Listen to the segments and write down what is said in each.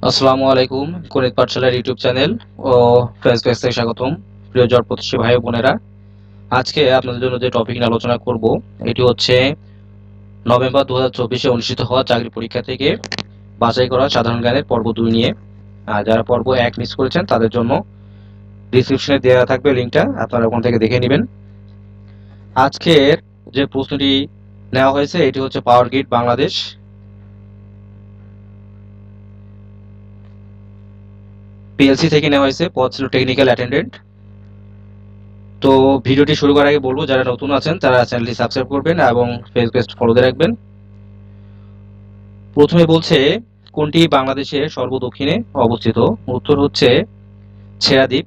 আসসালামু আলাইকুম। গণিত পাঠশালার ইউটিউব চ্যানেল ও ফেসবুক পেজে স্বাগতম। প্রিয় জটপথী ভাই ও বোনেরা, আজকে আপনাদের জন্য যে টপিক নিয়ে আলোচনা করব এটি হচ্ছে নভেম্বর 2024-এ অনুষ্ঠিত হওয়া চাকরি পরীক্ষা থেকে বাছাই করা সাধারণ জ্ঞানের পর্ব 2 নিয়ে। যারা পর্ব 1 মিস করেছেন তাদের জন্য ডিসক্রিপশনে দেওয়া থাকবে লিঙ্কটা, আপনারা ওখান থেকে দেখে নেবেন। আজকের যে প্রশ্নটি নেওয়া হয়েছে এটি হচ্ছে পাওয়ার গ্রিড বাংলাদেশ পিএলসি থেকে নেওয়া হয়েছে। পদ ছিল টেকনিক্যাল অ্যাটেন্ডেন্ট। তো ভিডিওটি শুরু করার আগে বলবো, যারা নতুন আছেন তারা চ্যানেলটি সাবস্ক্রাইব করবেন এবং ফেসবুক পেজ ফলো দিয়ে রাখবেন। প্রথমে বলছে কোনটি বাংলাদেশের সর্বদক্ষিণে অবস্থিত? উত্তর হচ্ছে ছেড়াদ্বীপ।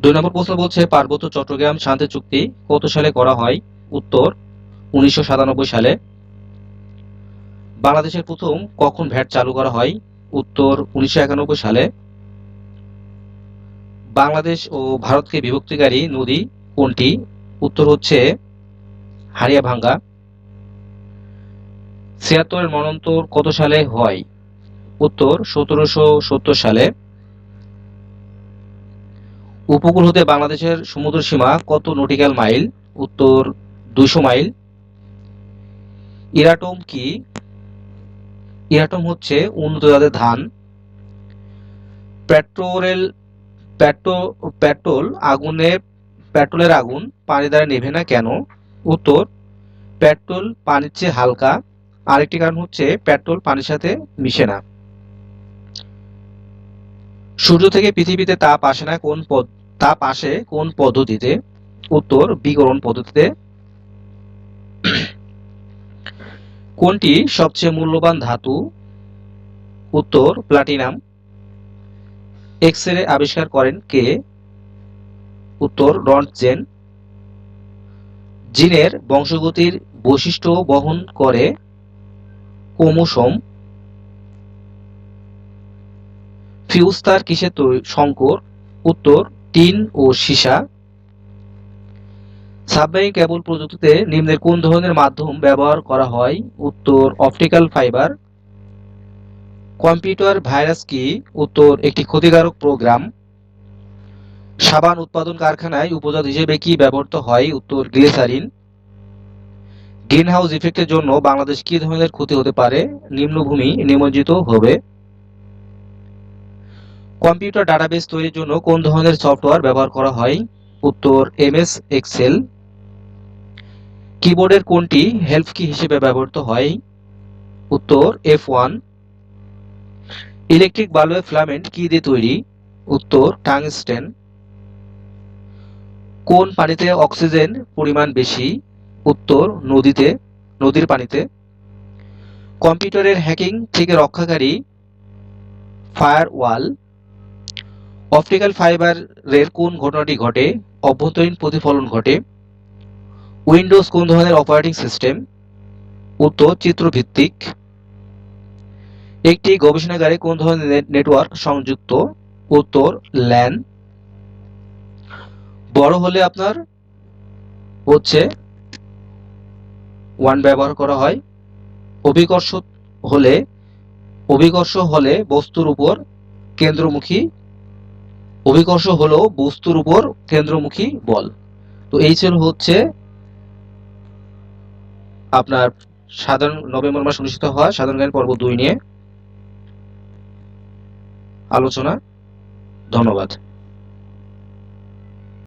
2 নম্বর প্রশ্ন বলছে পার্বত্য চট্টগ্রাম শান্তি চুক্তি কত সালে করা হয়? উত্তর 1997 সালে। বাংলাদেশের প্রথম কখন ভ্যাট চালু করা হয়? উত্তর 1991 সালে। বাংলাদেশ ও ভারতকে বিভক্তিকারী নদী কোনটি? উত্তর হচ্ছে হারিয়াভাঙ্গা। 76 এর মন্বন্তর কত সালে হয়? উত্তর 1770 সালে। উপকূল হতে বাংলাদেশের সমুদ্র সীমা কত নটিক্যাল মাইল? উত্তর 200 মাইল। ইরাটোম কি? ইরাটোম হচ্ছে উন্নত জাতের ধান। পেট্রোলের আগুন পানি দ্বারা নেভে না কেন? উত্তর পেট্রোল পানির চেয়ে হালকা। আরেকটি কারণ হচ্ছে পেট্রোল পানির সাথে মিশে না। সূর্য থেকে পৃথিবীতে তাপ আসে কোন পদ্ধতিতে? উত্তর বিকিরণ পদ্ধতিতে। কোনটি সবচেয়ে মূল্যবান ধাতু? উত্তর প্লাটিনাম। এক্স-রে আবিষ্কার করেন কে? উত্তর রন্টজেন। জিনের বংশগতির বৈশিষ্ট্য বহন করে ক্রোমোসোম। ফিউজ তার কিসের সংকর? উত্তর টিন ও সীসা। সাবমেরিন কেবল প্রযুক্তিতে নিম্নের কোন ধরনের মাধ্যম ব্যবহার করা হয়? উত্তর অপটিক্যাল ফাইবার। কম্পিউটার ভাইরাস কি? উত্তর একটি ক্ষতিকারক প্রোগ্রাম। সাবান উৎপাদন কারখানায় উপজাত হিসেবে কি ব্যবহৃত হয়? উত্তর গ্লিসারিন। গ্রিনহাউস ইফেক্টের জন্য বাংলাদেশ কি ধরনের ক্ষতি হতে পারে? নিম্নভূমি নিমজ্জিত হবে। কম্পিউটার ডাটাবেস তৈরির জন্য কোন ধরনের সফটওয়্যার ব্যবহার করা হয়? উত্তর এমএস এক্সেল। কিবোর্ডের কোনটি হেল্প কি হিসেবে ব্যবহৃত হয়? উত্তর F1। ইলেকট্রিক বাল্বের ফিলামেন্ট কি দিয়ে তৈরি? উত্তর টাংস্টেন। কোন পানিতে অক্সিজেন পরিমাণ বেশি? উত্তর নদীর পানিতে। কম্পিউটারের হ্যাকিং থেকে রক্ষাকারী ফায়ারওয়াল। অপটিক্যাল ফাইবারের কোন ঘটনাটি ঘটে? অভ্যন্তরীণ প্রতিফলন ঘটে। উইন্ডোজ কোন ধরনের অপারেটিং সিস্টেম? উত্তর চিত্রভিত্তিক। একটি গবেষণাগারে কোন ধরনের নেটওয়ার্ক সংযুক্ত? উত্তর ল্যান। বড় হলে আপনার হচ্ছে 1 ব্যবহার করা হয়। অভিকর্ষ হলে বস্তুর উপর কেন্দ্রমুখী বল। তো এই ছিল হচ্ছে আপনার নভেম্বর মাসে অনুষ্ঠিত হওয়া সাধারণ জ্ঞান পর্ব 2 নিয়ে আলোচনা। ধন্যবাদ।